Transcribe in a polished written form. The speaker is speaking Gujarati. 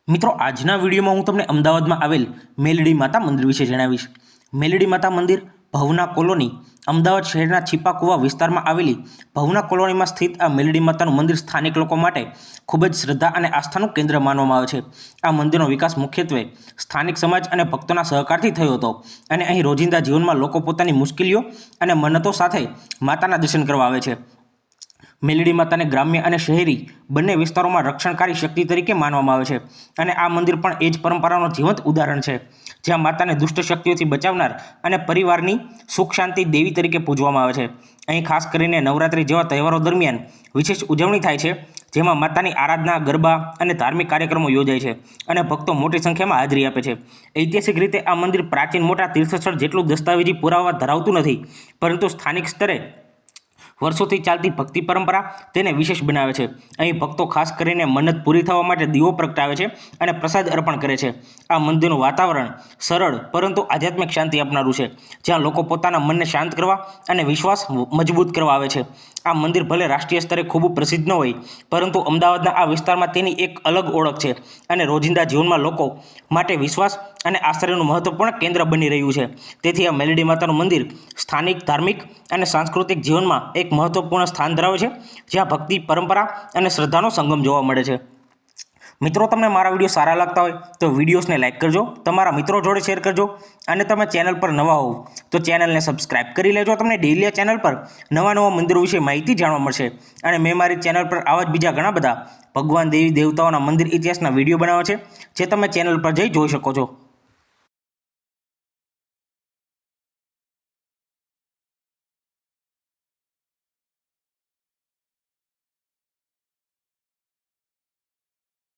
મિત્રો આજના વિડીયોમાં હું તમને અમદાવાદમાં આવેલ મેલડી માતા મંદિર વિશે જણાવીશ। મેલડી માતા મંદિર ભવના કોલોની અમદાવાદ શહેરના છીપાકુવા વિસ્તારમાં આવેલી ભવના કોલોનીમાં સ્થિત આ મેલડી માતાનું મંદિર સ્થાનિક લોકો માટે ખૂબ જ શ્રદ્ધા અને આસ્થાનું કેન્દ્ર માનવામાં આવે છે। આ મંદિરનો વિકાસ મુખ્યત્વે સ્થાનિક સમાજ અને ભક્તોના સહકારથી થયો હતો અને અહીં રોજિંદા જીવનમાં લોકો પોતાની મુશ્કેલીઓ અને મન્નતો સાથે માતાના દર્શન કરવા આવે છે। મેલડી માતાને ગ્રામ્ય અને શહેરી બંને વિસ્તારોમાં રક્ષણકારી શક્તિ તરીકે માનવામાં આવે છે અને આ મંદિર પણ એ જ પરંપરાનો જીવંત ઉદાહરણ છે, જ્યાં માતાને દુષ્ટ શક્તિઓથી બચાવનાર અને પરિવારની સુખ શાંતિ દેવી તરીકે પૂજવામાં આવે છે। અહીં ખાસ કરીને નવરાત્રિ જેવા તહેવારો દરમિયાન વિશેષ ઉજવણી થાય છે, જેમાં માતાની આરાધના, ગરબા અને ધાર્મિક કાર્યક્રમો યોજાય છે અને ભક્તો મોટી સંખ્યામાં હાજરી આપે છે। ઐતિહાસિક રીતે આ મંદિર પ્રાચીન મોટા તીર્થસ્થળ જેટલું દસ્તાવેજી પુરાવા ધરાવતું નથી, પરંતુ સ્થાનિક સ્તરે વર્ષોથી ચાલતી ભક્તિ પરંપરા તેને વિશેષ બનાવે છે। અહીં ભક્તો ખાસ કરીને મન્નત પૂરી થવા માટે દીવો પ્રગટાવે છે અને પ્રસાદ અર્પણ કરે છે। આ મંદિરનું વાતાવરણ સરળ પરંતુ આધ્યાત્મિક શાંતિ આપનારું છે, જ્યાં લોકો પોતાના મનને શાંત કરવા અને વિશ્વાસ મજબૂત કરવા આવે છે। આ મંદિર ભલે રાષ્ટ્રીય સ્તરે ખૂબ પ્રસિદ્ધ ન હોય, પરંતુ અમદાવાદના આ વિસ્તારમાં તેની એક અલગ ઓળખ છે અને રોજિંદા જીવનમાં લોકો માટે વિશ્વાસ અને આશ્રયનું મહત્વપૂર્ણ કેન્દ્ર બની રહ્યું છે। તેથી આ મેલડી માતાનું મંદિર સ્થાનિક ધાર્મિક અને સાંસ્કૃતિક જીવનમાં એક મહત્વપૂર્ણ સ્થાન ધરાવે છે, જ્યાં ભક્તિ, પરંપરા અને શ્રદ્ધાનો સંગમ જોવા મળે છે। મિત્રો, તમને મારા વિડીયો સારા લાગતા હોય તો વિડીયોઝને લાઇક કરજો, તમારા મિત્રો જોડે શેર કરજો અને તમે ચેનલ પર નવા હોવ તો ચેનલને સબસ્ક્રાઇબ કરી લેજો। તમને ડેઈલી ચેનલ પર નવા મંદિરો વિશે માહિતી જાણવા મળશે અને મેં મારી ચેનલ પર આવા જ બીજા ઘણા બધા ભગવાન, દેવી દેવતાઓના મંદિર ઇતિહાસના વિડીયો બનાવ્યા છે, જે તમે ચેનલ પર જઈ જોઈ શકો છો।